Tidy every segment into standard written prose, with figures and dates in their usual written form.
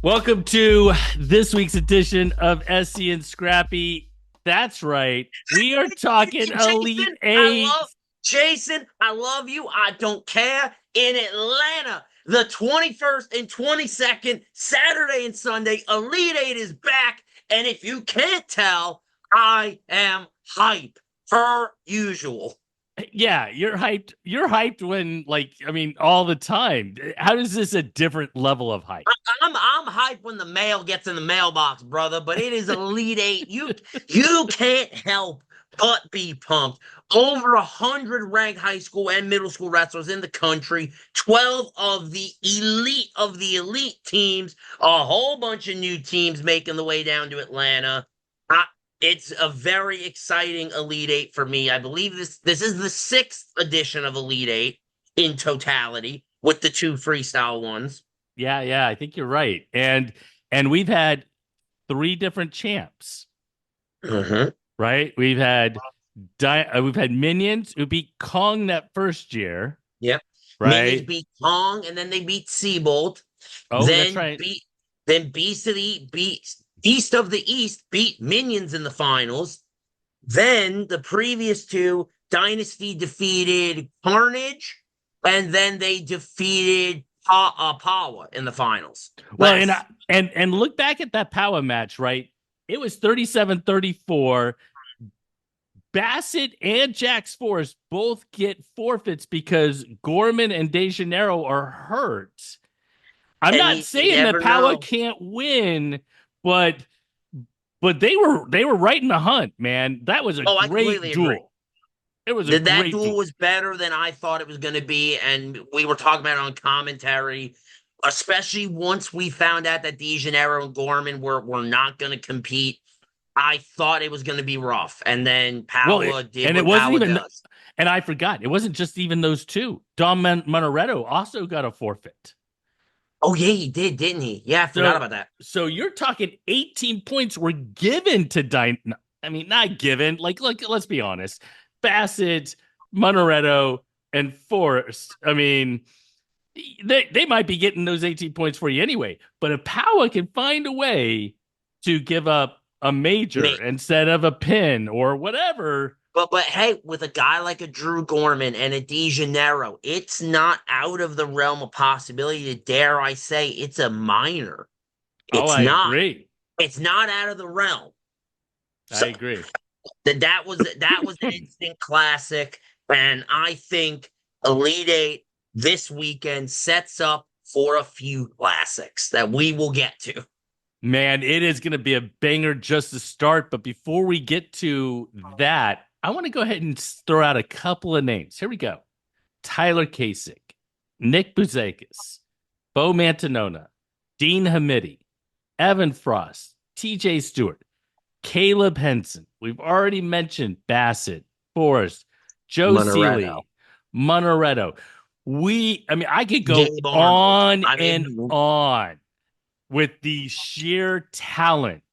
Welcome to this week's edition of SC and Scrappy. That's right. We are talking Elite Jason, Eight. I love you. I don't care. In Atlanta, the 21st and 22nd, Saturday and Sunday, Elite Eight is back. And if you can't tell, I am hype per usual. Yeah, you're hyped. You're hyped when, all the time. How is this a different level of hype? I'm hyped when the mail gets in the mailbox, brother. But it is Elite Eight. You can't help but be pumped. Over 100 ranked high school and middle school wrestlers in the country. 12 of the elite teams. A whole bunch of new teams making the way down to Atlanta. I, it's a very exciting Elite Eight for me. I believe this is the sixth edition of Elite Eight in totality, with the two freestyle ones. Yeah, I think you're right. And we've had three different champs, Mm-hmm. right? We've had Minions who beat Kong that first year, Yep. Minions right? beat Kong, and then they beat Seabolt. Oh, that's Then right. beat then Beast of the East beat Minions in the finals. Then the previous two, Dynasty defeated Carnage, and then they defeated Power in the finals. Well, and Last and look back at that power match, right? It was 37-34. Bassett and Jax Force both get forfeits because Gorman and De Janeiro are hurt. I'm and not you saying that never Power know. can't win, but they were right in the hunt, man. That was a Oh, I great completely agree. duel. It was a That great duel duel. was better than I thought it was going to be, and we were talking about it on commentary, especially once we found out that De Janeiro and Gorman were not going to compete. I thought it was going to be rough, and then Well, Power did and it what wasn't Power even, does. and I forgot, it wasn't just even those two. Dom Monaretto also got a forfeit. Oh yeah, he did, didn't he? Yeah, I forgot So, about that. so you're talking 18 points were given to I mean, not given. Like, let's be honest. Bassett, Monaretto, and Forrest. I mean, they might be getting those 18 points for you anyway. But if Power can find a way to give up a major Me, instead of a pin or whatever, but hey, with a guy like a Drew Gorman and a De Janeiro, it's not out of the realm of possibility. Dare I say, it's a minor. oh, It's I not. agree. It's not out of the realm. I So agree. that was an instant classic, and I think Elite Eight this weekend sets up for a few classics that we will get to. Man, it is going to be a banger just to start. But before we get to that, I want to go ahead and throw out a couple of names. Here we go. Tyler Kasich, Nick Buzakis, Bo Mantanona, Dean Hamidi, Evan Frost, TJ Stewart, Caleb Henson. We've already mentioned Bassett, Forrest, Joe Monoretto, Seeley, Monoretto. I could go Gabe Arnold. on I and mean, on with the sheer talent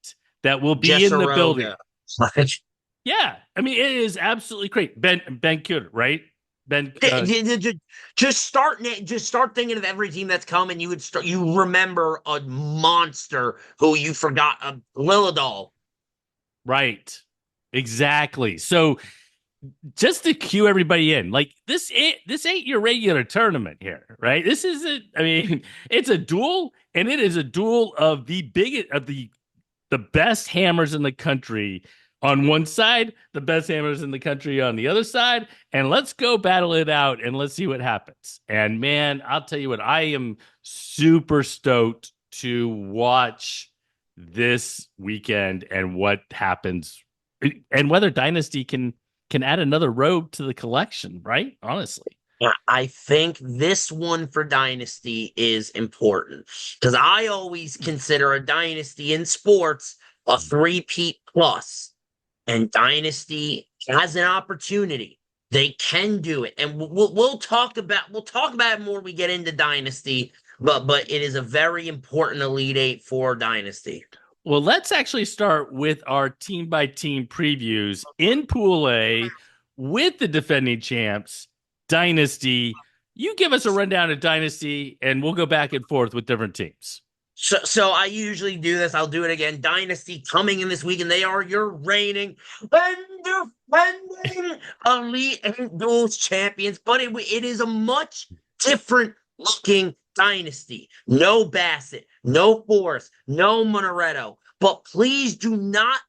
that will be in the building. Jesseroga. Yeah, I mean it is absolutely great. Ben Cuter, right? Ben, Just start thinking of every team that's coming. You remember a monster who you forgot, Lilidol. right? Exactly. So just to cue everybody in, like this ain't your regular tournament here, right? This isn't. I mean, it's a duel, and it is a duel of the biggest of the best hammers in the country on one side, the best hammers in the country on the other side, and let's go battle it out and let's see what happens. And man, I'll tell you what, I am super stoked to watch this weekend and what happens and whether Dynasty can add another robe to the collection, right? Honestly. Yeah, I think this one for Dynasty is important because I always consider a Dynasty in sports a three-peat plus, and Dynasty has an opportunity. They can do it, and we'll talk about it more when we get into Dynasty. But it is a very important Elite Eight for Dynasty. Well, let's actually start with our team by team previews in Pool A with the defending champs, Dynasty. You give us a rundown of Dynasty, and we'll go back and forth with different teams. So I usually do this. I'll do it again. Dynasty coming in this week, and they are your reigning and defending Elite Eight Duels champions. But it is a much different looking Dynasty. No Bassett, no Force, no Monaretto. But please do not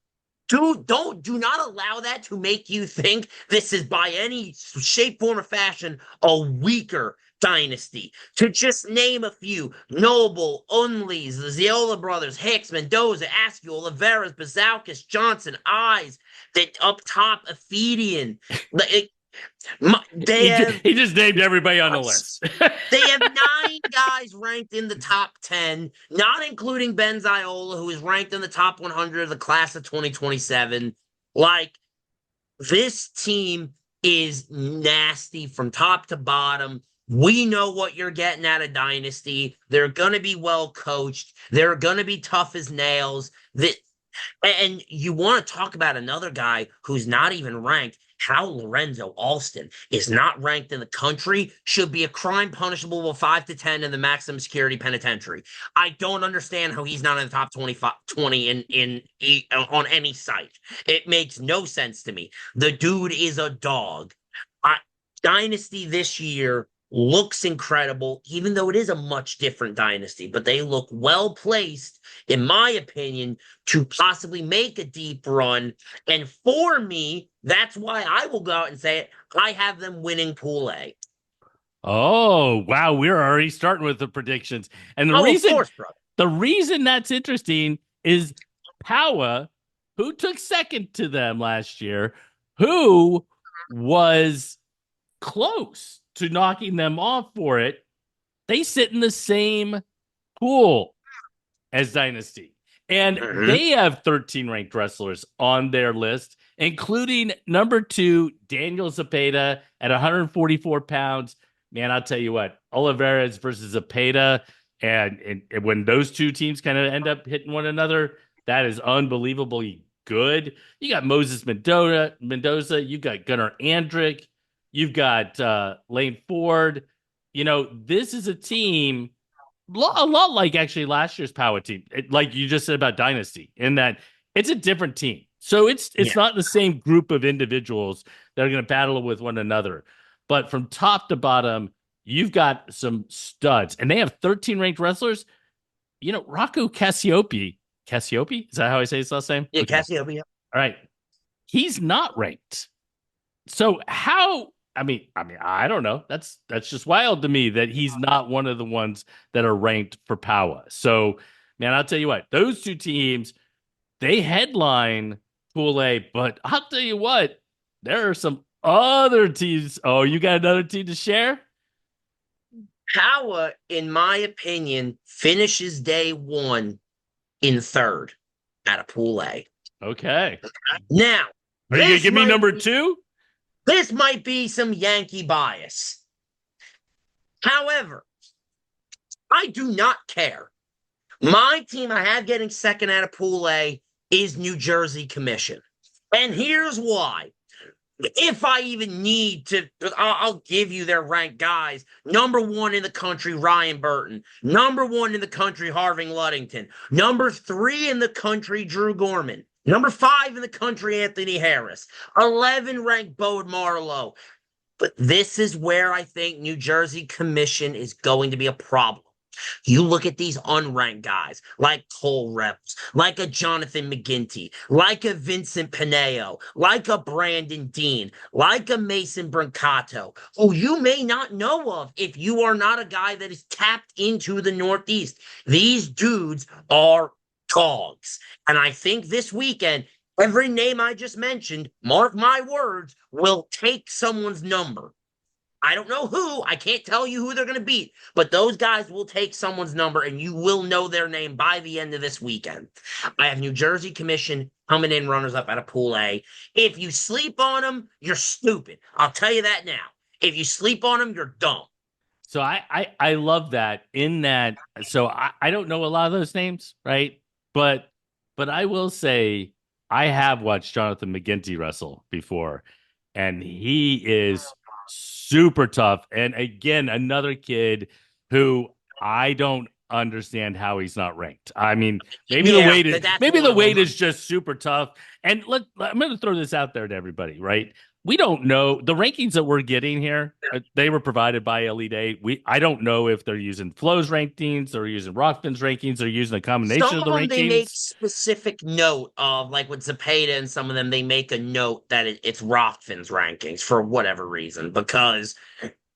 allow that to make you think this is by any shape, form, or fashion a weaker dynasty. To just name a few: Noble, Unlees, the Ziola brothers, Hicks, Mendoza, Askew, Oliveras, Bazalkis, Johnson, Eyes, that up top, Ephedian. They have He just named everybody on the list. they have 9 guys ranked in the top 10, not including Ben Ziola, who is ranked in the top 100 of the class of 2027. Like, this team is nasty from top to bottom. We know what you're getting at a dynasty. They're going to be well coached. They're going to be tough as nails. And you want to talk about another guy who's not even ranked. How Lorenzo Alston is not ranked in the country, should be a crime punishable with 5 to 10 in the maximum security penitentiary. I don't understand how he's not in the top 25, 20 on any site. It makes no sense to me. The dude is a dog. I, Dynasty this year looks incredible, even though it is a much different dynasty, but they look well placed, in my opinion, to possibly make a deep run. And for me, that's why I will go out and say it. I have them winning Pool A. Oh, wow. We're already starting with the predictions. And Oh, of course, brother. the reason that's interesting is Powa, who took second to them last year, who was close to knocking them off for it. They sit in the same pool as Dynasty. And they have 13 ranked wrestlers on their list, including number 2, Daniel Zepeda at 144 pounds. Man, I'll tell you what, Oliveras versus Zepeda, and when those two teams kind of end up hitting one another, that is unbelievably good. You got Moses Mendoza, you got Gunnar Andrick, you've got Lane Ford. This is a team a lot like actually last year's Power team, like you just said about Dynasty, in that it's a different team. So it's not the same group of individuals that are going to battle with one another. But from top to bottom, you've got some studs, and they have 13 ranked wrestlers. Rocco Cassiope. Cassiope? Is that how I say his last name? Yeah, Okay. Cassiope. Yeah. All right. He's not ranked. So how? I don't know. That's just wild to me that he's not one of the ones that are ranked for Power. So, man, I'll tell you what, those two teams, they headline Pool A, but I'll tell you what, there are some other teams. Oh, you got another team to share? Power, in my opinion, finishes day 1 in 3rd out of Pool A. Okay. Now, are you going to give me number 2? This might be some Yankee bias. However, I do not care. My team I have getting second out of Pool A is New Jersey Commission. And here's why. If I even need to, I'll give you their ranked guys. Number 1 in the country, Ryan Burton. Number 1 in the country, Harving Luddington. Number 3 in the country, Drew Gorman. Number 5 in the country, Anthony Harris. 11 ranked Bode Marlowe. But this is where I think New Jersey Commission is going to be a problem. You look at these unranked guys like Cole Rebels, like a Jonathan McGinty, like a Vincent Pineo, like a Brandon Dean, like a Mason Brancato, who you may not know of if you are not a guy that is tapped into the Northeast. These dudes are dogs. And I think this weekend, every name I just mentioned, mark my words, will take someone's number. I don't know who. I can't tell you who they're going to beat, but those guys will take someone's number, and you will know their name by the end of this weekend. I have New Jersey Commission coming in runners-up out of Pool A. If you sleep on them, you're stupid. I'll tell you that now. If you sleep on them, you're dumb. So I love that in that. So I don't know a lot of those names, right? But I will say I have watched Jonathan McGinty wrestle before, and he is super tough. And again, another kid who I don't understand how he's not ranked. I mean, Yeah, that's maybe one the of them. weight is just super tough. And I'm going to throw this out there to everybody, right? We don't know the rankings that we're getting here. They were provided by Elite Eight. I don't know if they're using Flo's rankings or using Rockfin's rankings or using a combination Some of of the them they make rankings. specific note of, like with Zapata and some of them they make a note that it's Rockfin's rankings for whatever reason because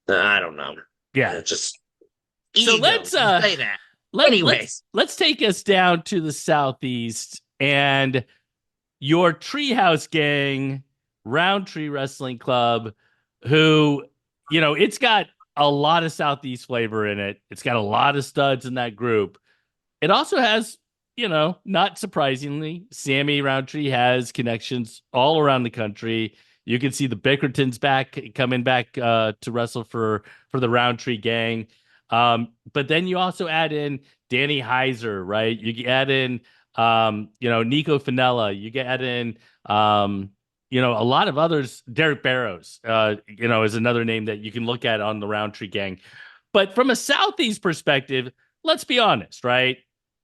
I don't know, Yeah. just So ego. You say that, let let's anyways. let's take us down to the southeast and your Treehouse Gang, Roundtree Wrestling Club, who, it's got a lot of Southeast flavor in it. It's got a lot of studs in that group. It also has, not surprisingly, Sammy Roundtree has connections all around the country. You can see the Bickertons coming back to wrestle for the Roundtree Gang. But then you also add in Danny Heiser, right? You add in Nico Finella. You add in a lot of others. Derek Barrows, is another name that you can look at on the Roundtree Gang. But from a Southeast perspective, let's be honest, right?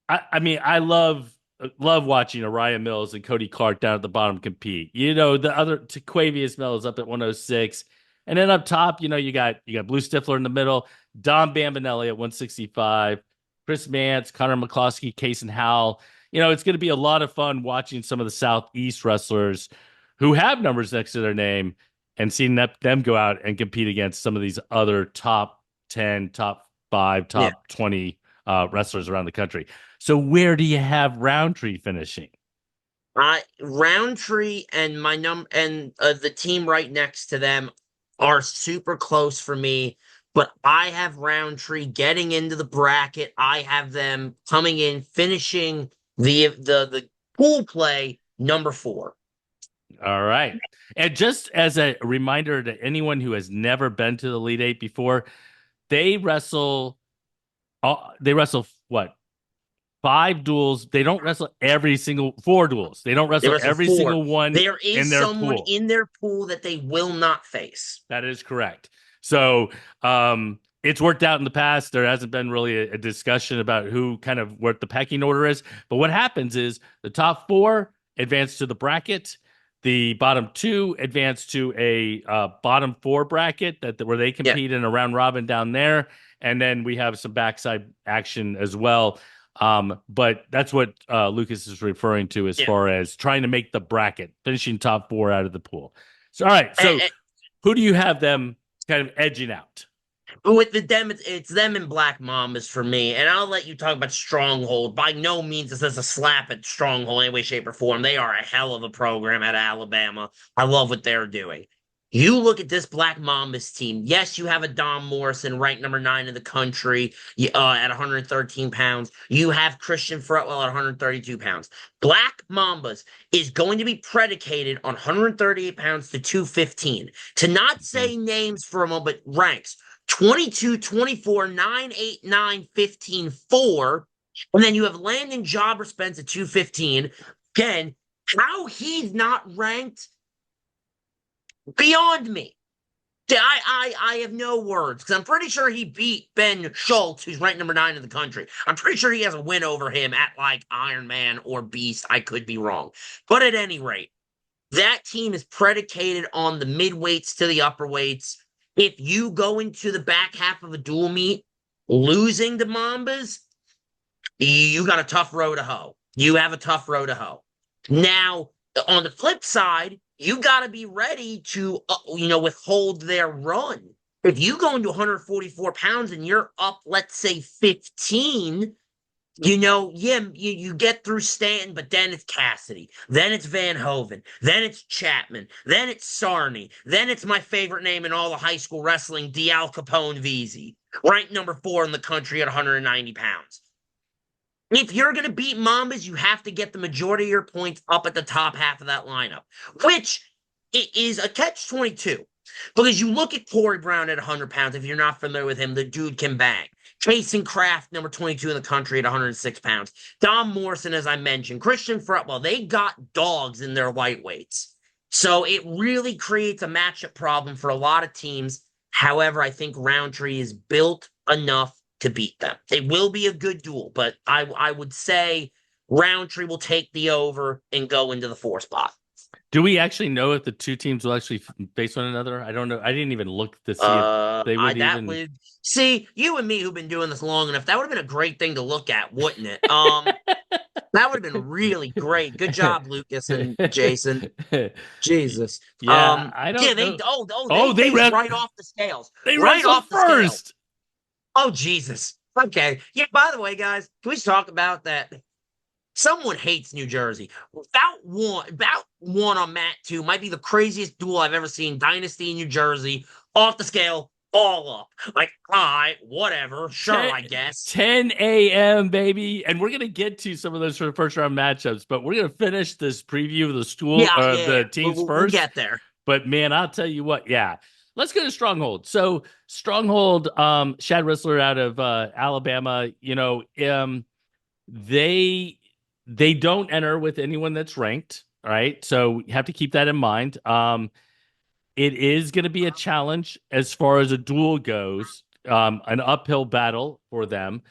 I mean, I love watching Orion Mills and Cody Clark down at the bottom compete. The other Taquavius Mills up at 106. And then up top, you got Blue Stifler in the middle, Dom Bambinelli at 165, Chris Mance, Connor McCloskey, Case and Howell. It's going to be a lot of fun watching some of the Southeast wrestlers who have numbers next to their name and seeing them go out and compete against some of these other top 10, top 5, Yeah. top 20 wrestlers around the country. So where do you have Roundtree finishing? Roundtree and the team right next to them are super close for me, but I have Roundtree getting into the bracket. I have them coming in, finishing the pool play number 4. All right. And just as a reminder to anyone who has never been to the Elite Eight before, they wrestle. They wrestle what? 5 duels. They don't wrestle every single 4 duels. They don't They wrestle wrestle every 4. single one There in is their someone pool. in their pool that they will not face. That is correct. So it's worked out in the past. There hasn't been really a discussion about who kind of what the pecking order is. But what happens is the top 4 advance to the bracket. The bottom 2 advance to a bottom 4 bracket where they Yeah. compete in a round robin down there. And then we have some backside action as well. But that's what Lucas is referring to as far as trying to make the bracket, finishing top 4 out of the pool. So, all right. So, who do you have them kind of edging out? With it's them and Black Mambas for me. And I'll let you talk about Stronghold. By no means is this a slap at Stronghold in any way, shape, or form. They are a hell of a program at Alabama. I love what they're doing. You look at this Black Mambas team. Yes, you have a Dom Morrison ranked number 9 in the country at 113 pounds. You have Christian Fretwell at 132 pounds. Black Mambas is going to be predicated on 138 pounds to 215. To not say names for a moment, but ranks 22, 24, 9, 8, 9, 15, 4. And then you have Landon Jobber Spence at 215. Again, how he's not ranked, beyond me. I have no words because I'm pretty sure he beat Ben Schultz, who's ranked number 9 in the country. I'm pretty sure he has a win over him at like Iron Man or Beast. I could be wrong. But at any rate, that team is predicated on the midweights to the upper weights. If you go into the back half of a dual meet losing to Mambas, you got a tough row to hoe. You have a tough row to hoe. Now, on the flip side, you got to be ready to, withhold their run. If you go into 144 pounds and you're up, let's say 15, you get through Stanton, but then it's Cassidy, then it's Van Hoven, then it's Chapman, then it's Sarney, then it's my favorite name in all of high school wrestling, Al Capone Veazey, ranked number 4 in the country at 190 pounds. If you're going to beat Mambas, you have to get the majority of your points up at the top half of that lineup, which is a catch-22. Because you look at Corey Brown at 100 pounds. If you're not familiar with him, the dude can bang. Jason Kraft, number 22 in the country at 106 pounds. Dom Morrison, as I mentioned. Christian Fretwell. They got dogs in their lightweights. So it really creates a matchup problem for a lot of teams. However, I think Roundtree is built enough to beat them. It will be a good duel, but I would say Roundtree will take the over and go into the 4 spot. Do we actually know if the two teams will actually face one another? I don't know. I didn't even look to see if they I would that even. would see you and me who've been doing this long enough. That would have been a great thing to look at, wouldn't it? That would have been really great. Good job, Lucas and Jason. Jesus. Yeah, I Yeah, don't they know. they Oh, face right off the scales. they Right wrestle off the scale. first. Oh, Jesus. Okay. Yeah, by the way, guys, can we talk about that? Someone hates New Jersey. About one on Mat 2 might be the craziest duel I've ever seen. Dynasty in New Jersey, off the scale, all up. Like, all right, whatever. Sure, 10, I guess. 10 a.m., baby. And we're going to get to some of those first round matchups, but we're going to finish this preview of the school Yeah, or yeah. the teams We'll first. get there. But man, I'll tell you what, yeah. Let's go to Stronghold. So Stronghold, Shad Rissler out of Alabama, they they don't enter with anyone that's ranked, all right? So you have to keep that in mind. It is going to be a challenge as far as a duel goes, an uphill battle for them.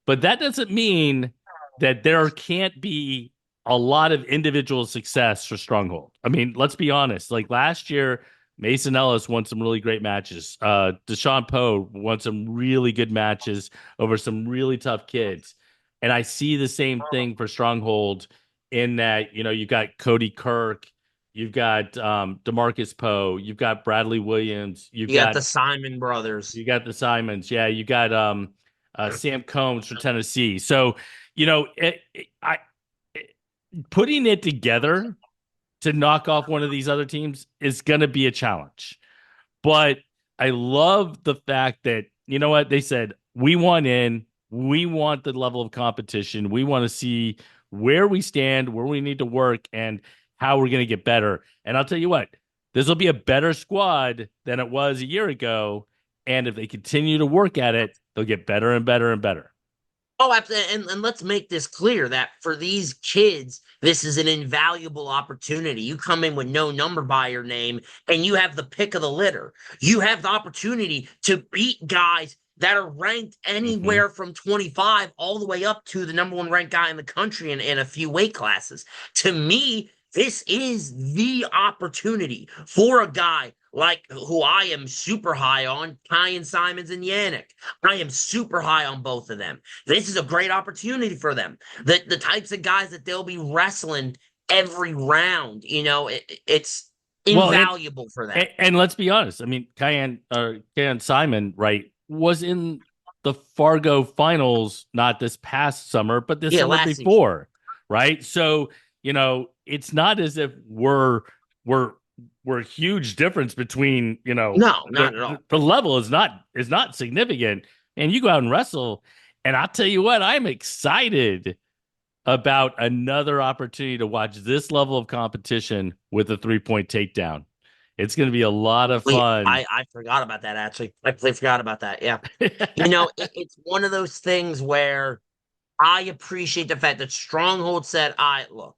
But that doesn't mean that there can't be a lot of individual success for Stronghold. I mean, let's be honest. Like last year, Mason Ellis won some really great matches. Deshaun Poe won some really good matches over some really tough kids. And I see the same thing for Stronghold in that, you've got Cody Kirk, you've got DeMarcus Poe, you've got Bradley Williams, You got the Simon brothers. you got the Simons, yeah, you got Sam Combs for Tennessee. So, putting it together to knock off one of these other teams is going to be a challenge. But I love the fact that, you know what, they said, we want in, we want the level of competition, we want to see where we stand, where we need to work, and how we're going to get better. And I'll tell you what, this will be a better squad than it was a year ago. And if they continue to work at it, they'll get better and better and better. Oh, absolutely. And let's make this clear that for these kids, this is an invaluable opportunity. You come in with no number by your name and you have the pick of the litter. You have the opportunity to beat guys that are ranked Mm-hmm. anywhere from 25 all the way up to the number one ranked guy in the country in a few weight classes. To me, this is the opportunity for a guy like who I am super high on, Kyan Simons and Yannick. I am super high on both of them. This is a great opportunity for them. The types of guys that they'll be wrestling every round, it's Well, invaluable for them. and let's be honest. I mean, Kyan Simon, right, was in the Fargo finals not this past summer, but this Yeah, summer last season. before, right? So, it's not as if we're huge difference between, No, not at all. the level is not significant. And you go out and wrestle, and I'll tell you what, I'm excited about another opportunity to watch this level of competition with a 3-point takedown. It's going to be a lot of fun. I forgot about that, actually. I completely forgot about that. Yeah. It's one of those things where I appreciate the fact that Stronghold said, "I look,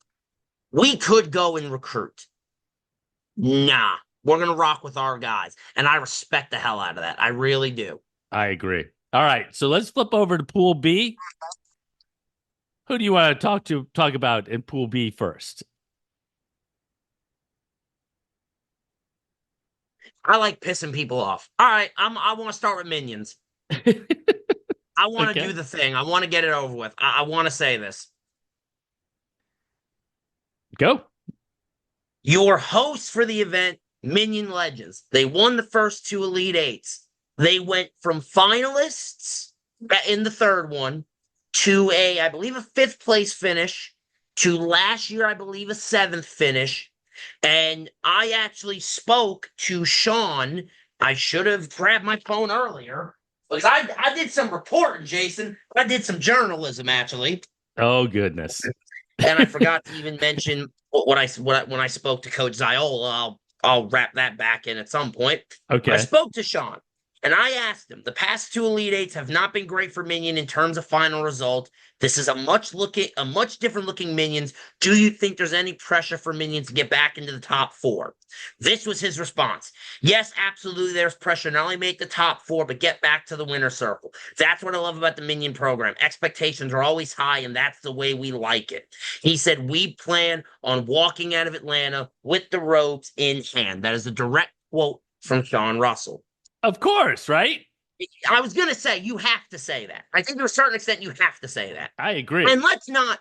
we could go and recruit. Nah, we're going to rock with our guys." And I respect the hell out of that. I really do. I agree. All right, so let's flip over to Pool B. Who do you want to talk about in Pool B first? I like pissing people off. All right, I want to start with Minions. I want to Okay. do the thing. I want to get it over with. I want to say this. Go. Your hosts for the event, Minion Legends, they won the first two Elite Eights. They went from finalists in the third one to I believe, a fifth place finish, to last year, I believe, a seventh finish. And I actually spoke to Sean. I should have grabbed my phone earlier because I did some reporting, Jason. I did some journalism, actually. Oh goodness. And I forgot to even mention when I spoke to Coach Ziola. I'll wrap that back in at some point. I Okay. spoke to Sean. And I asked him, the past two Elite Eights have not been great for Minion in terms of final result. This is a much different looking Minions. Do you think there's any pressure for Minions to get back into the top four? This was his response. Yes, absolutely. There's pressure not only make the top four, but get back to the winner's circle. That's what I love about the Minion program. Expectations are always high, and that's the way we like it. He said, we plan on walking out of Atlanta with the robes in hand. That is a direct quote from Sean Russell. Of course, right? I was going to say, you have to say that. I think to a certain extent, you have to say that. I agree. And let's not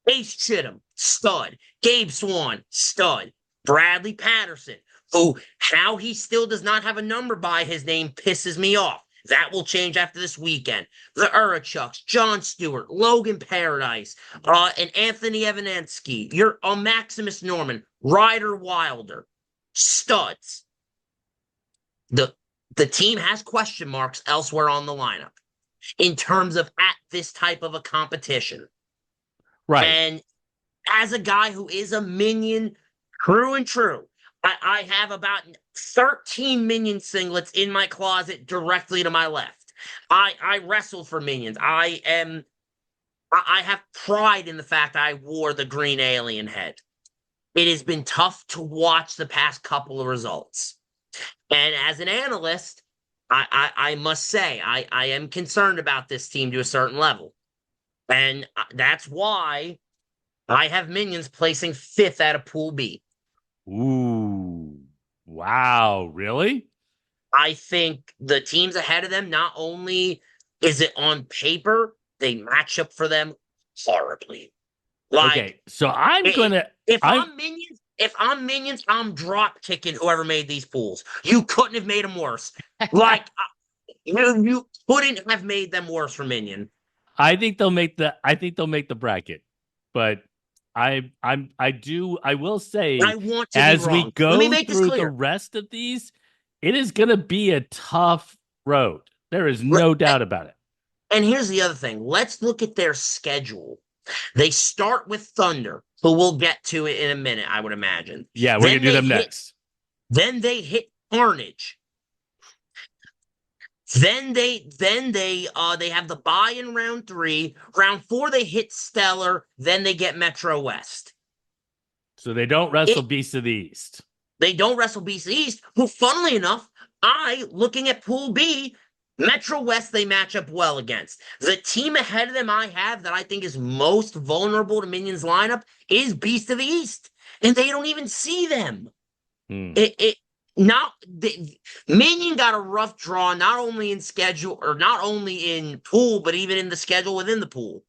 Ace Chittum, stud. Gabe Swan, stud. Bradley Patterson, who how he still does not have a number by his name pisses me off. That will change after this weekend. The Urachucks, John Stewart, Logan Paradise, and Anthony Evansky. You're Maximus Norman, Ryder Wilder, studs. The team has question marks elsewhere on the lineup in terms of at this type of a competition. Right. And as a guy who is a Minion, true and true, I have about 13 Minion singlets in my closet directly to my left. I wrestled for Minions. I have pride in the fact I wore the green alien head. It has been tough to watch the past couple of results. And as an analyst, I must say, I am concerned about this team to a certain level. And that's why I have Minions placing 5th out of Pool B. Ooh, wow, really? I think the teams ahead of them, not only is it on paper, they match up for them horribly. Like, okay, so if I'm Minions, I'm drop kicking whoever made these pools. You couldn't have made them worse. Like, you couldn't have made them worse for Minion. I think they'll make the bracket, but I will say, I want to as be wrong. we go Let me make this through clear. the rest of these, it is going to be a tough road. There is no doubt about it. And here's the other thing. Let's look at their schedule. They start with Thunder, who we'll get to it in a minute, I would imagine. Yeah, we're going to do them next. Then they hit Carnage. Then they have the bye in round 3. Round 4 they hit Stellar. Then they get Metro West. So they don't wrestle Beast of the East. They don't wrestle Beast of the East. Who, funnily enough, looking at Pool B, Metro West they match up well against. The team ahead of them I have that I think is most vulnerable to Minions lineup is Beast of the East, and they don't even see them. Minion got a rough draw, not only in schedule or not only in pool, but even in the schedule within the pool.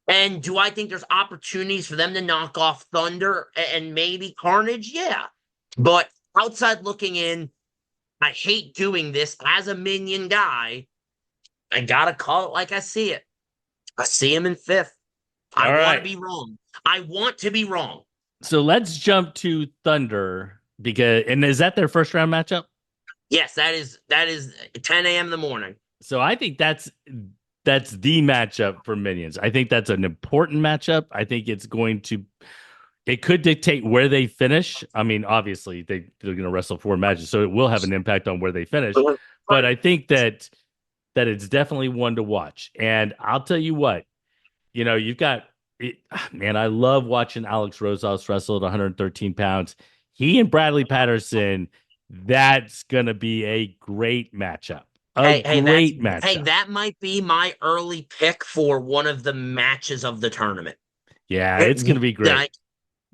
And do I think there's opportunities for them to knock off Thunder and maybe Carnage? Yeah. But outside looking in, I hate doing this as a Minion guy. I gotta call it like I see it. I see him in 5th. I want to be wrong. I want to be wrong. So let's jump to Thunder and is that their first round matchup? Yes, that is 10 a.m. in the morning. So I think that's the matchup for Minions. I think that's an important matchup. I think it could dictate where they finish. I mean, obviously they're going to wrestle 4 matches, so it will have an impact on where they finish. But I think that it's definitely one to watch. And I'll tell you what, you've got it, man. I love watching Alex Rosas wrestle at 113 pounds. He and Bradley Patterson. That's going to be a great matchup. Great matchup. Hey, that might be my early pick for one of the matches of the tournament. Yeah, it's going to be great.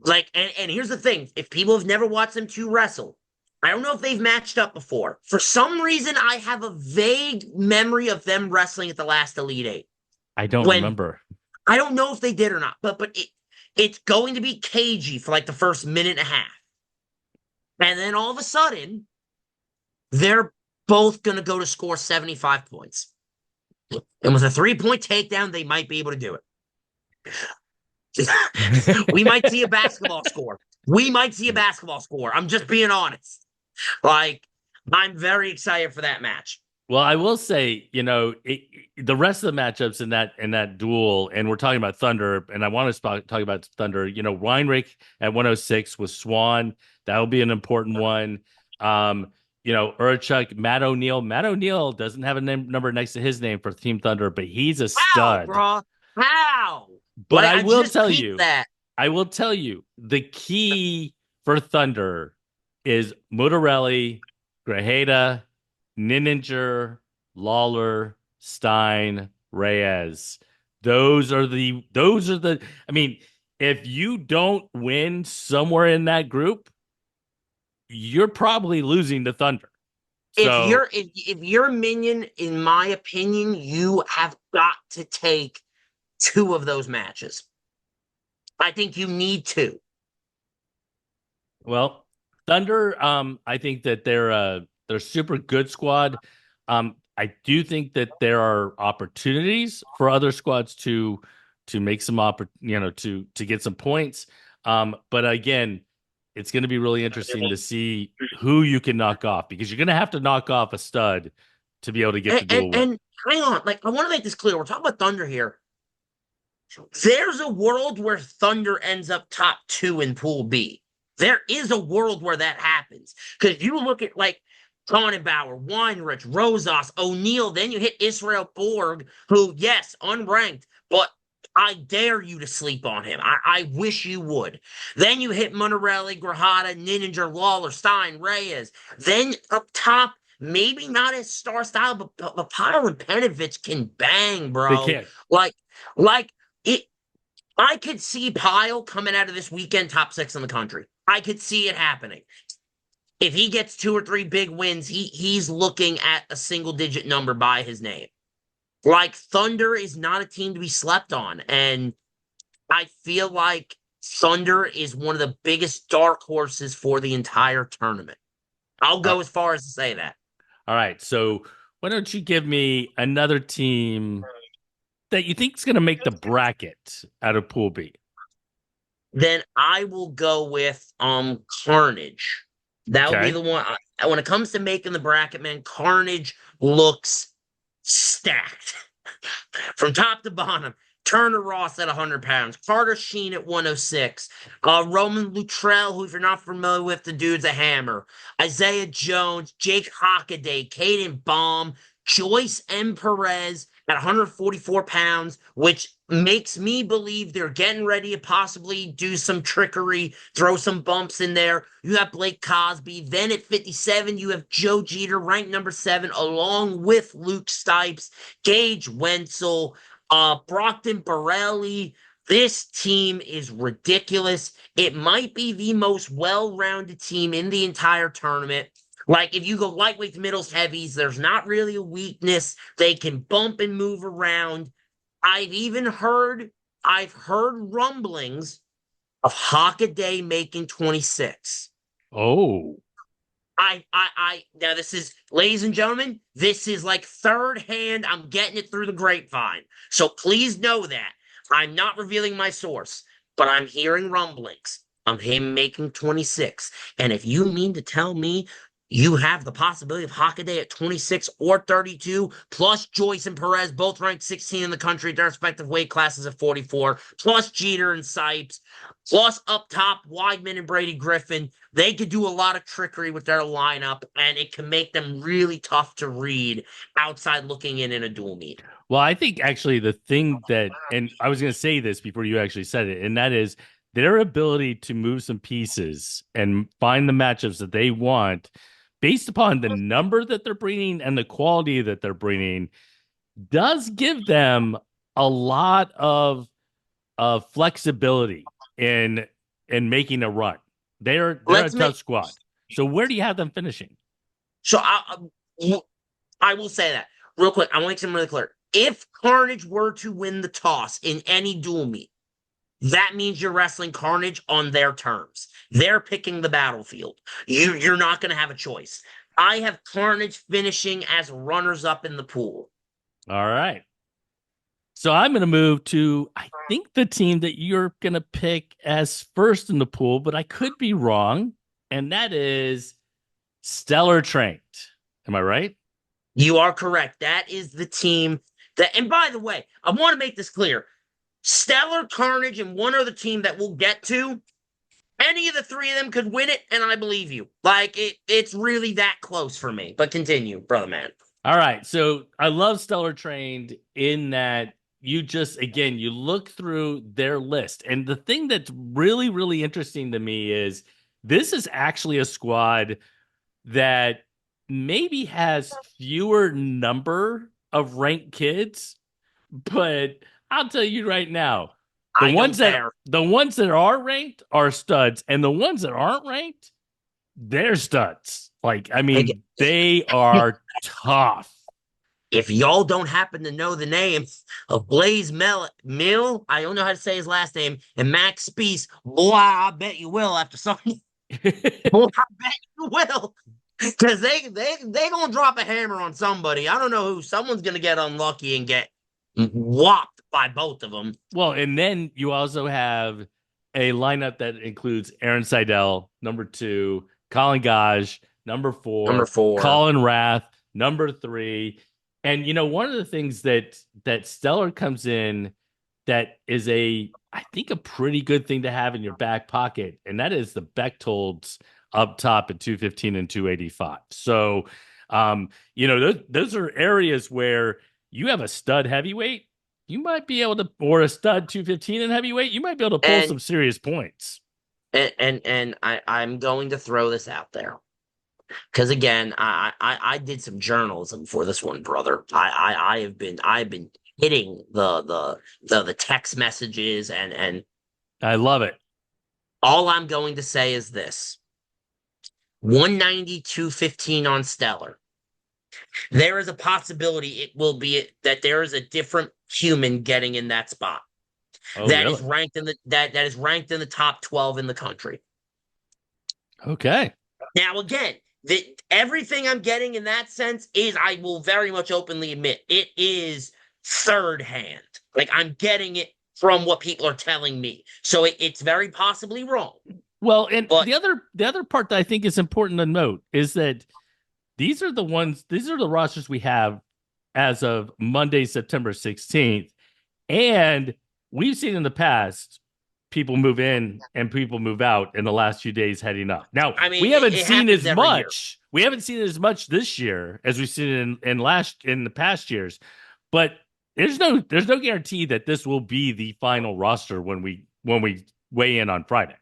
And here's the thing. If people have never watched them two wrestle, I don't know if they've matched up before. For some reason, I have a vague memory of them wrestling at the last Elite Eight. I don't remember. I don't know if they did or not, but it's going to be cagey for like the first minute and a half. And then all of a sudden, they're both going to go to score 75 points. And with a 3-point takedown, they might be able to do it. We might see a basketball score. I'm just being honest. I'm very excited for that match. Well, I will say, the rest of the matchups in that duel, and we're talking about Thunder, and I want to talk about Thunder. Weinrich at 106 with Swan. That'll be an important one. Urchuk, Matt O'Neill. Matt O'Neill doesn't have a number next to his name for Team Thunder, but he's a How, stud. bro? How? But Like, I just peeped that. I will tell you, the key for Thunder is Mutarelli, Grajeda, Nininger, Lawler, Stein, Reyes. I mean, if you don't win somewhere in that group, you're probably losing to Thunder. So, If you're a Minion, in my opinion, you have got to take two of those matches. I think you need to. well, Thunder, I think that they're a super good squad. I do think that there are opportunities for other squads to make some to get some points. But again, it's going to be really interesting to see who you can knock off because you're going to have to knock off a stud to be able to get the dual win. And hang on, like I want to make this clear. We're talking about Thunder here. There's a world where Thunder ends up top two in Pool B. There is a world where that happens. Because you look at like Tonnenbauer, Weinrich, Rosas, O'Neal, then you hit Israel Borg, who, yes, unranked, but I dare you to sleep on him. I wish you would. Then you hit Monterelli, Grajada, Nininger, Lawler, Stein, Reyes. Then up top, maybe not as star style, but Pyle and Penovich can bang, They bro. can't. Like it. I could see Pyle coming out of this weekend top six in the country. I could see it happening. If he gets two or three big wins, he's looking at a single digit number by his name. Like Thunder is not a team to be slept on. And I feel like Thunder is one of the biggest dark horses for the entire tournament. I'll go as far as to say that. All right. So why don't you give me another team that you think is going to make the bracket out of Pool B? Then I will go with Carnage. That would be Okay. the one. When it comes to making the bracket, man, Carnage looks stacked from top to bottom. Turner Ross at 100 pounds, Carter Sheen at 106, Roman Luttrell, who, if you're not familiar with, the dude's a hammer, Isaiah Jones, Jake Hockaday, Caden Baum, Joyce M. Perez at 144 pounds, which makes me believe they're getting ready to possibly do some trickery, throw some bumps in there. You have Blake Cosby. Then at 57, you have Joe Jeter, ranked number 7, along with Luke Stipes, Gage Wenzel, Brockton Borelli. This team is ridiculous. It might be the most well-rounded team in the entire tournament. Like, if you go lightweights, middles, heavies, there's not really a weakness. They can bump and move around. I've heard rumblings of Hockaday making 26. Oh, Now this is, ladies and gentlemen, this is like third hand. I'm getting it through the grapevine. So please know that. I'm not revealing my source, but I'm hearing rumblings of him making 26. And if you mean to tell me you have the possibility of Hockaday at 26 or 32, plus Joyce and Perez, both ranked 16 in the country at their respective weight classes at 44, plus Jeter and Sipes, plus up top, Weidman and Brady Griffin. They could do a lot of trickery with their lineup, and it can make them really tough to read outside looking in a dual meet. well, I think actually the thing that, and I was going to say this before you actually said it, and that is their ability to move some pieces and find the matchups that they want based upon the number that they're bringing and the quality that they're bringing does give them a lot of flexibility in making a run. They're a tough squad. So where do you have them finishing? So I will say that real quick. I want to make something really clear. If Carnage were to win the toss in any dual meet, that means you're wrestling Carnage on their terms. They're picking the battlefield. You're not going to have a choice. I have Carnage finishing as runners-up in the pool. All right. So I'm going to move to, I think, the team that you're going to pick as first in the pool, but I could be wrong. And that is Stellar Trained. Am I right? You are correct. That is the team that, and by the way, I want to make this clear. Stellar, Carnage, and one other team that we'll get to, Any of the three of them could win it, and I believe you. Like it's really that close for me. But continue, brother man. All right. So I love Stellar Trained in that you just, again, you look through their list. And the thing that's really, really interesting to me is this is actually a squad that maybe has fewer number of ranked kids, but I'll tell you right now, I don't care. the ones that are ranked are studs, and the ones that aren't ranked, they're studs. Like, I Like, mean, they are tough. if y'all don't happen to know the names of Blaze Mill, I don't know how to say his last name, and Max Spees, boy, I bet you will after something. Boy, I bet you will. Because they gonna drop a hammer on somebody. I don't know who. Someone's gonna get unlucky and get whopped by both of them. Well, and then you also have a lineup that includes Aaron Seidel, number 2, Colin Gage, number Number 4, four. Colin Rath, number 3. And one of the things that Stellar comes in that is I think a pretty good thing to have in your back pocket, and that is the Bechtolds up top at 215 and 285. So those are areas where you have a stud heavyweight, you might be able to, or a stud 215 in heavyweight, you might be able to pull And some serious points. I'm going to throw this out there. Because again, I did some journalism for this one, brother. I've been hitting the text messages and I love it. all I'm going to say is this: 190, 215 on Stellar. There is a possibility it will be that there is a different human getting in that spot Oh, that is really? ranked in that is ranked in the top 12 in the country. Okay. Now, again, everything I'm getting in that sense is, I will very much openly admit, it is third hand. Like, I'm getting it from what people are telling me. So it's very possibly wrong. Well, and But the other part that I think is important to note is that these are the rosters we have as of Monday, September 16th. And we've seen in the past people move in and people move out in the last few days heading up. Now, I mean, we haven't it seen happens as every year. much. We haven't seen it as much this year as we've seen in the past years. But there's no guarantee that this will be the final roster when we weigh in on Friday.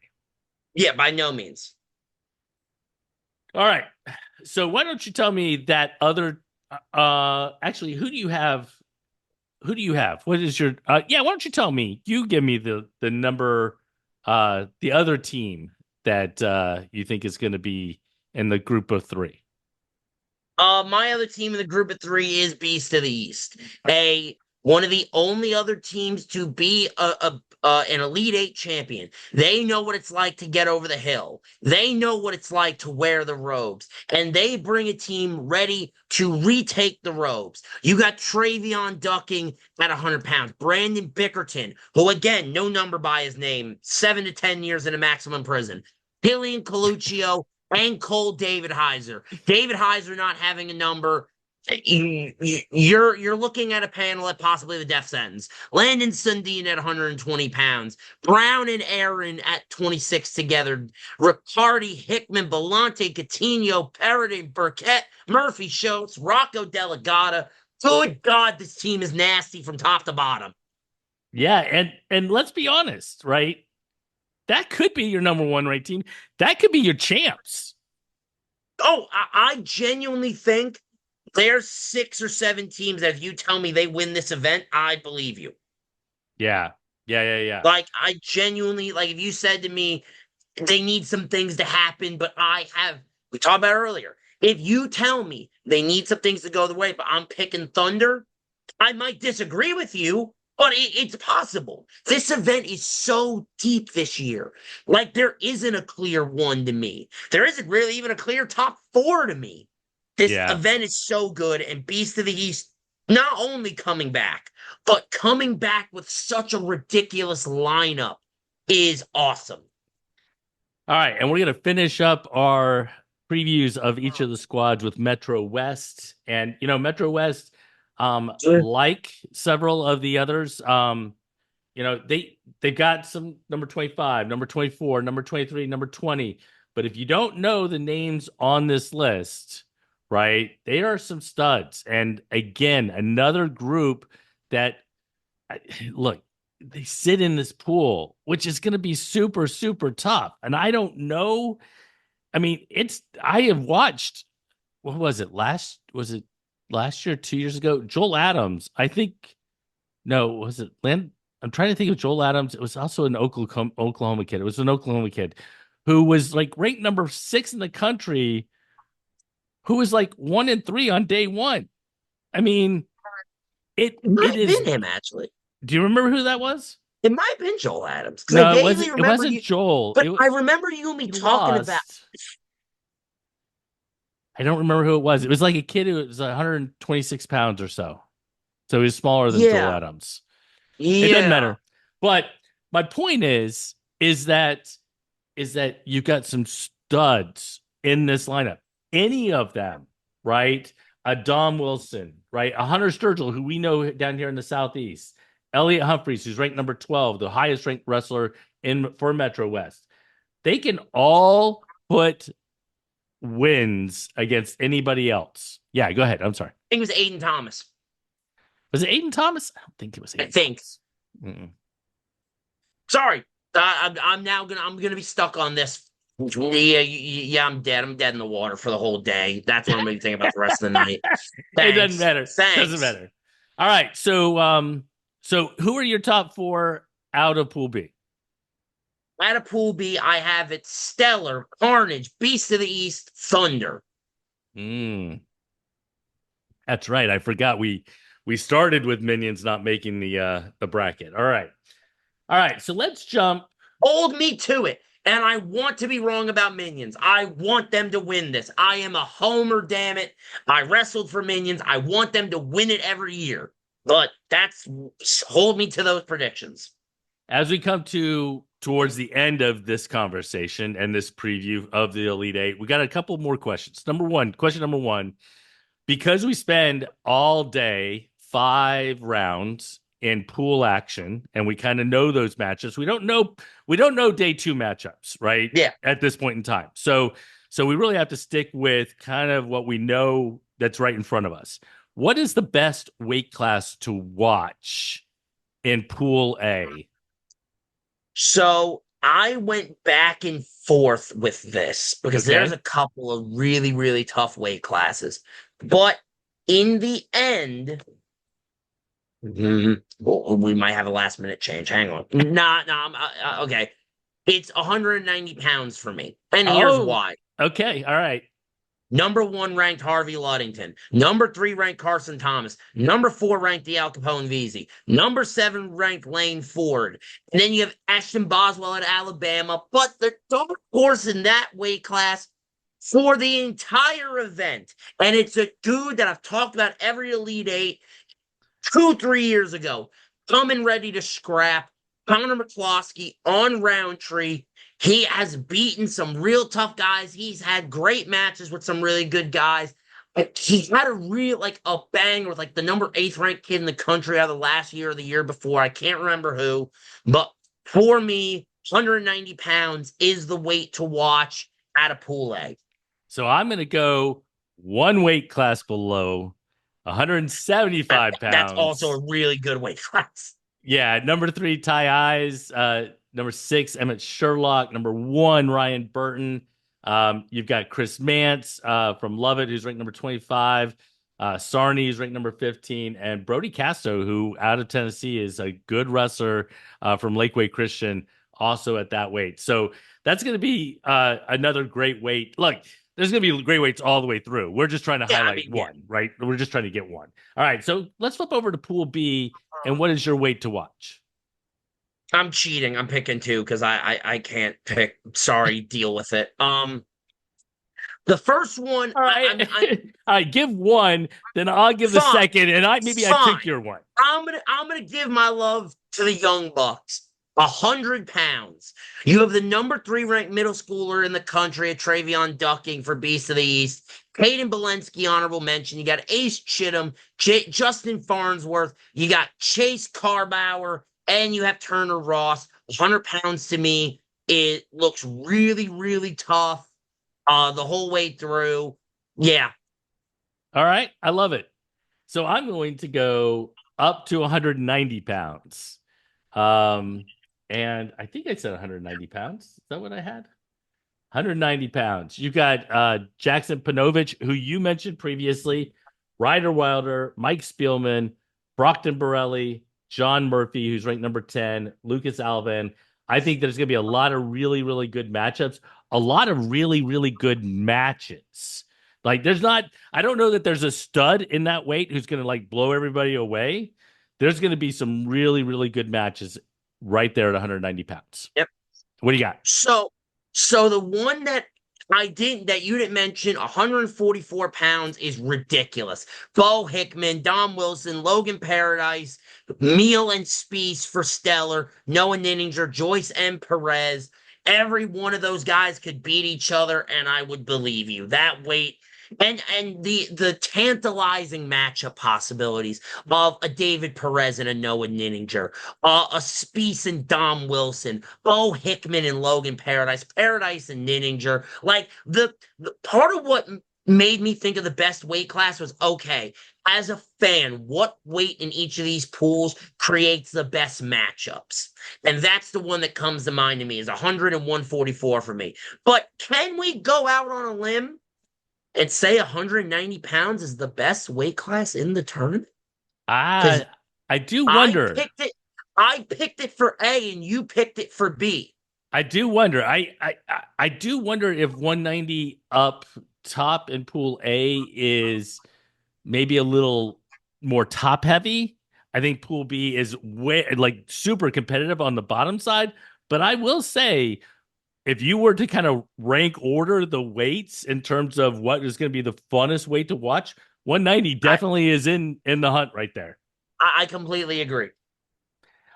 Yeah, by no means. All right. So why don't you tell me that other actually who do you have? Who do you have? What is your yeah, why don't you tell me? You give me the number the other team that you think is going to be in the group of 3. My other team in the group of three is Beast of the East. One of the only other teams to be an Elite Eight champion. They know what it's like to get over the hill. They know what it's like to wear the robes, and they bring a team ready to retake the robes. You got Travion ducking at 100 pounds. Brandon Bickerton, who again, no number by his name, 7 to 10 years in a maximum prison. Killian Coluccio and Cole David Heiser. David Heiser not having a number. You're looking at a panel at possibly the death sentence. Landon Sundin at 120 pounds. Brown and Aaron at 26 together. Riccardi, Hickman, Belante, Coutinho, Perrodin, Burkett, Murphy, Schultz, Rocco Delegata. Good God, this team is nasty from top to bottom. Yeah, and let's be honest, right? That could be your number 1 ranked team. That could be your champs. Oh, I genuinely think there's 6 or 7 teams that if you tell me they win this event, I believe you. Yeah. Yeah. Like, I genuinely, like, if you said to me, they need some things to happen, but we talked about earlier. If you tell me they need some things to go the way, but I'm picking Thunder, I might disagree with you, but it's possible. This event is so deep this year. Like, there isn't a clear one to me. There isn't really even a clear top 4 to me. This Yeah. event is so good, and Beast of the East not only coming back, but coming back with such a ridiculous lineup is awesome. All right, and we're going to finish up our previews of each of the squads with Metro West. And Metro West, like several of the others, they've got some number 25, number 24, number 23, number 20. But if you don't know the names on this list, right, they are some studs. And again, another group that look, they sit in this pool, which is going to be super, super tough. And I don't know. I mean, I have watched, what was it? Was it last year, 2 years ago? Joel Adams, I think, no, was it Lynn? I'm trying to think of Joel Adams. It was also an Oklahoma kid. It was an Oklahoma kid who was like ranked number 6 in the country, who was like 1-3 on day one. I mean, It might it have is. been him, actually. Do you remember who that was? It might have been Joel Adams. No, I it vaguely wasn't. It remember wasn't you, Joel. but I remember you and me He talking about. lost. I don't remember who it was. It was like a kid who was 126 pounds or so. So he was smaller than Joel Yeah, Adams. It doesn't yeah. matter. But my point is that you've got some studs in this lineup. Any of them, right? A Dom Wilson, right? A Hunter Sturgill, who we know down here in the Southeast. Elliot Humphreys, who's ranked number 12, the highest ranked wrestler for Metro West. They can all put wins against anybody else. Yeah, go ahead. I'm sorry. I think it was Aiden Thomas. Was it Aiden Thomas? I don't think it was Aiden. I think. Mm-mm. Sorry, I'm gonna be stuck on this. Yeah, I'm dead. I'm dead in the water for the whole day. That's what I'm gonna think about the rest of the night. It doesn't matter. Thanks. Doesn't matter. All right. So who are your top 4 out of Pool B? Out of Pool B, I have it Stellar, Carnage, Beast of the East, Thunder. That's right. I forgot we started with Minions not making the bracket. All right. So let's jump. Hold me to it. And I want to be wrong about Minions. I want them to win this. I am a homer, damn it. I wrestled for Minions. I want them to win it every year. But hold me to those predictions. As we come towards the end of this conversation and this preview of the Elite Eight, we got a couple more questions. Question number one, because we spend all day 5 rounds in pool action and we kind of know those matches, we don't know day 2 matchups, right? Yeah. At this point in time. So we really have to stick with kind of what we know that's right in front of us. What is the best weight class to watch in Pool A? So I went back and forth with this because Okay. there's a couple of really, really tough weight classes. But in the end, we might have a last minute change. Hang on. Okay. It's 190 pounds for me. And here's why. Okay. All right. Number 1 ranked Harvey Luddington. Number 3 ranked Carson Thomas. Number 4 ranked the Al Capone Veazey. Number 7 ranked Lane Ford. And then you have Ashton Boswell at Alabama. But the dark horse in that weight class for the entire event. And it's a dude that I've talked about every Elite Eight 2-3 years ago. Coming ready to scrap. Connor McCloskey on Roundtree. He has beaten some real tough guys. He's had great matches with some really good guys. But he had a banger with the number 8th ranked kid in the country out of the last year or the year before. I can't remember who. But for me, 190 pounds is the weight to watch at a Pool A. So I'm going to go 1 weight class below, 175 pounds. That's also a really good weight class. Yeah. Number 3, Ty Eyes. Number 6, Emmett Sherlock. Number 1, Ryan Burton. You've got Chris Mance from Lovett, who's ranked number 25. Sarney, who's ranked number 15. And Brody Casto, who out of Tennessee is a good wrestler from Lakeway Christian, also at that weight. So that's going to be another great weight. Look, there's going to be great weights all the way through. We're just trying to highlight one, right? We're just trying to get one. All right, so let's flip over to Pool B. And what is your weight to watch? I'm cheating. I'm picking 2 because I can't pick. Sorry, deal with it. The first one. All right, all right. Give 1, then I'll give the second, and I took your one. I'm gonna give my love to the Young Bucks. 100 pounds. You have the number 3 ranked middle schooler in the country at Travion Ducking for Beast of the East. Caden Belensky, honorable mention. You got Ace Chittum, Justin Farnsworth. You got Chase Carbauer, and you have Turner Ross. 100 pounds to me, it looks really, really tough the whole way through. Yeah. All right. I love it. So I'm going to go up to 190 pounds. Um, and I think I said 190 pounds. Is that what I had? 190 pounds. You got Jackson Panovich, who you mentioned previously, Ryder Wilder, Mike Spielman, Brockton Borelli, John Murphy, who's ranked number 10, Lucas Alvin. I think there's going to be a lot of really, really good matchups, a lot of really, really good matches. Like, there's not, I don't know that there's a stud in that weight who's going to like blow everybody away. There's going to be some really, really good matches right there at 190 pounds. Yep. What do you got? So the one that you didn't mention, 144 pounds is ridiculous. Bo Hickman, Dom Wilson, Logan Paradise, Meal and Speece for Stellar, Noah Ninninger, Joyce M. Perez. Every one of those guys could beat each other, and I would believe you. That weight and the tantalizing matchup possibilities of a David Perez and a Noah Ninninger, a Speece and Dom Wilson, Bo Hickman and Logan Paradise and Ninninger. Like the part of what made me think of the best weight class was okay. As a fan, what weight in each of these pools creates the best matchups? And that's the one that comes to mind to me is 100 and 144 for me. But can we go out on a limb and say 190 pounds is the best weight class in the tournament? Because I do I wonder. picked it. I picked it for A and you picked it for B. I do wonder. I do wonder if 190 up top in pool A is maybe a little more top heavy. I think pool B is way like super competitive on the bottom side. But I will say, if you were to kind of rank order the weights in terms of what is going to be the funnest weight to watch, 190 I, definitely is in the hunt right there. I completely agree.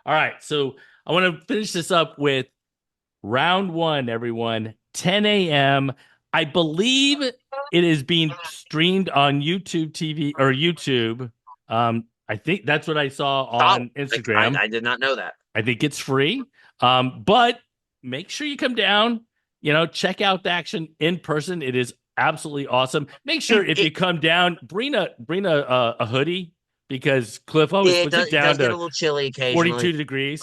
All right, so I want to finish this up with round one, everyone, 10 a.m. I believe it is being streamed on YouTube TV or YouTube. I think that's what I saw Oh, on Instagram. I did not know that. I think it's free. But make sure you come down, check out the action in person. It is absolutely awesome. Make sure if you come down, bring a hoodie because Cliff always puts it It does down get a to little chilly occasionally. 42 degrees.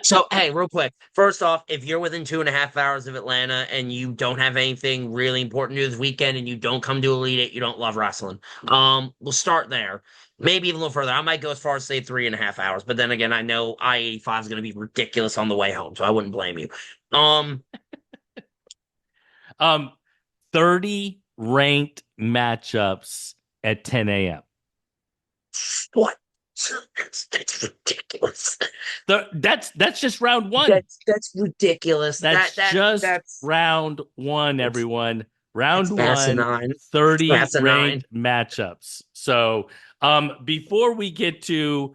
So, hey, real quick. First off, if you're within 2.5 hours of Atlanta and you don't have anything really important to do this weekend and you don't come to Elite Eight, you don't love wrestling. We'll start there. Maybe even a little further. I might go as far as say 3.5 hours, but then again, I know I-85 is going to be ridiculous on the way home, so I wouldn't blame you. um, 30 ranked matchups at 10 a.m. What? That's ridiculous. That's just round one. That's ridiculous. That's just that's round one, everyone. Round one, asinine. 30 Asinine. ranked matchups. So before we get to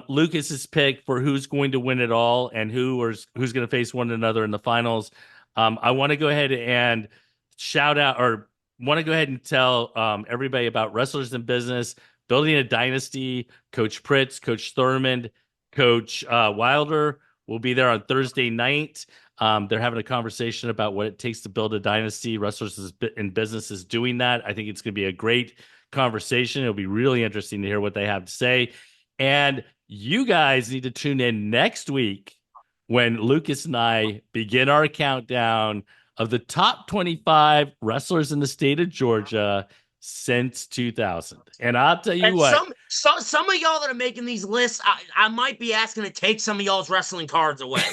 Lucas's pick for who's going to win it all and who's going to face one another in the finals, I want to go ahead and shout out or want to go ahead and tell everybody about Wrestlers in Business, Building a Dynasty. Coach Pritz, Coach Thurmond, Coach Wilder will be there on Thursday night. They're having a conversation about what it takes to build a dynasty. Wrestlers in Business is doing that. I think it's going to be a great conversation. It'll be really interesting to hear what they have to say. And you guys need to tune in next week when Lucas and I begin our countdown of the top 25 wrestlers in the state of Georgia since 2000. And I'll tell you And what. some of y'all that are making these lists, I might be asking to take some of y'all's wrestling cards away.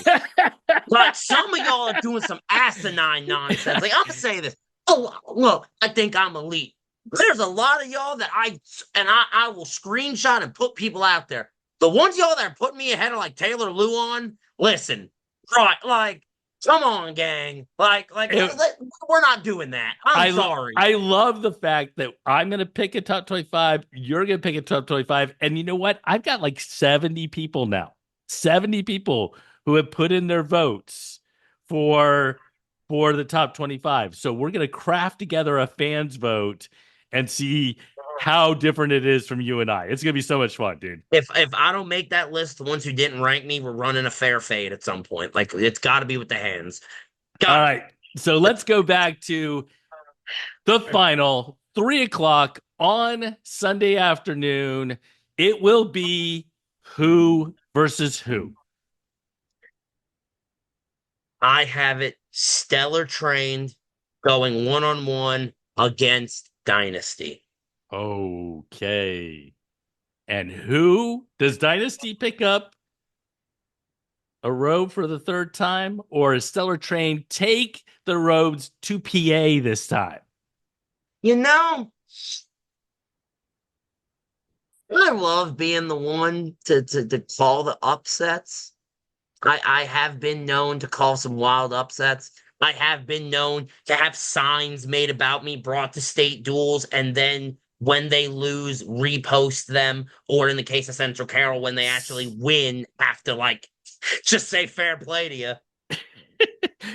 Like some of y'all are doing some asinine nonsense. Like I'm saying this. Oh, look, I think I'm elite. There's a lot of y'all that I will screenshot and put people out there. The ones y'all that are putting me ahead of like Taylor Luan, listen, right? Like, come on, gang. We're not doing that. I'm sorry. I love the fact that I'm going to pick a top 25. You're going to pick a top 25. And you know what? I've got like 70 people now, 70 people who have put in their votes for the top 25. So we're going to craft together a fans vote and see how different it is from you and I. It's gonna be so much fun, dude. If I don't make that list, the ones who didn't rank me, we're running a fair fade at some point. Like it's got to be with the hands. All Got to be. right. So let's go back to the final 3 o'clock on Sunday afternoon. It will be who versus who. I have it stellar trained going one on one against Dynasty. Okay. And who does Dynasty pick up a robe for the third time, or is Stellar Train take the robes to PA this time? You know, I love being the one to call the upsets. I have been known to call some wild upsets. I have been known to have signs made about me brought to state duels, and then when they lose, repost them, or in the case of Central Carroll, when they actually win, have to like just say fair play to you.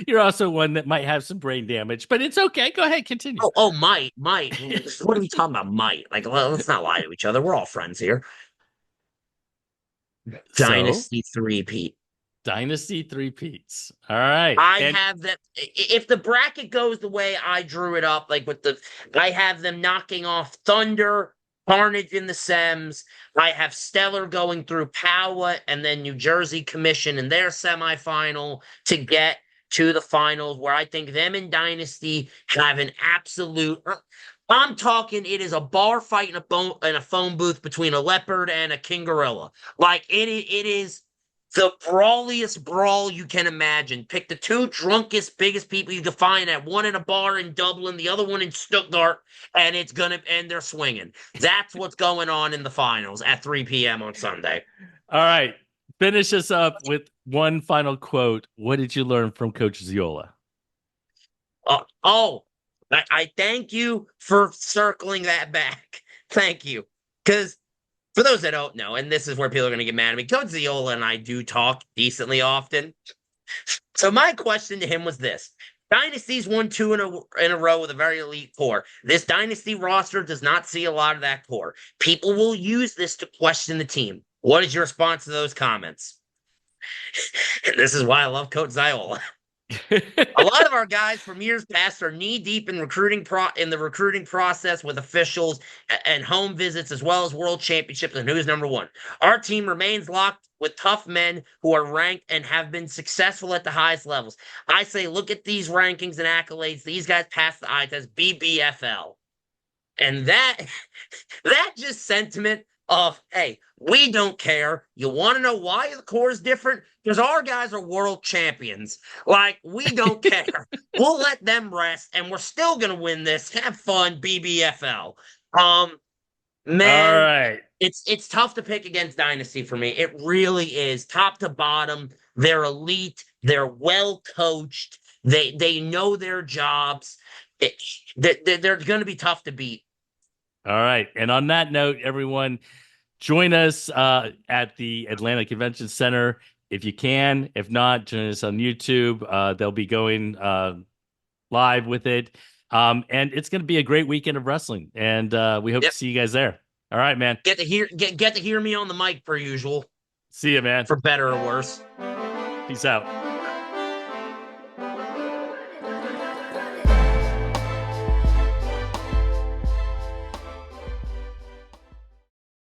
You're also one that might have some brain damage, but it's okay. Go ahead, continue. Oh, might. What are we talking about? Might. Like, let's not lie to each other. We're all friends here. So, Dynasty 3-peat. Dynasty three peats. All right. I And have that. If the bracket goes the way I drew it up, like with I have them knocking off Thunder, Carnage in the sems. I have Stellar going through Power and then New Jersey Commission in their semifinal to get to the finals, where I think them and Dynasty have an absolute. I'm talking. It is a bar fight in a phone booth between a leopard and a king gorilla. Like it is the brawliest brawl you can imagine. Pick the two drunkest, biggest people you can find at one in a bar in Dublin, the other one in Stuttgart, and they're swinging. That's what's going on in the finals at 3 p.m. on Sunday. all right. Finish us up with one final quote. What did you learn from Coach Ziola? Oh, I thank you for circling that back. Thank you. Because for those that don't know, and this is where people are going to get mad at me, Coach Ziola and I do talk decently often. So my question to him was this. Dynasty's won two in a row with a very elite core. This Dynasty roster does not see a lot of that core. People will use this to question the team. What is your response to those comments? This is why I love Coach Ziola. A lot of our guys from years past are knee deep in in the recruiting process with officials and home visits as well as world championships and who's number one. Our team remains locked with tough men who are ranked and have been successful at the highest levels. I say, look at these rankings and accolades. These guys passed the eye test, BBFL. And that just sentiment of, hey, we don't care. You want to know why the core is different? Because our guys are world champions. Like, we don't care. We'll let them rest, and we're still going to win this. Have fun, BBFL. All Man, right. it's tough to pick against Dynasty for me. It really is. Top to bottom, they're elite. They're well coached. They know their jobs. They're going to be tough to beat. All right. And on that note, everyone, join us at the Atlanta Convention Center if you can. If not, join us on YouTube. They'll be going live with it. And it's going to be a great weekend of wrestling. And we hope to see you guys there. All right, man. Get to hear me on the mic per usual. See you, man. For better or worse. Peace out.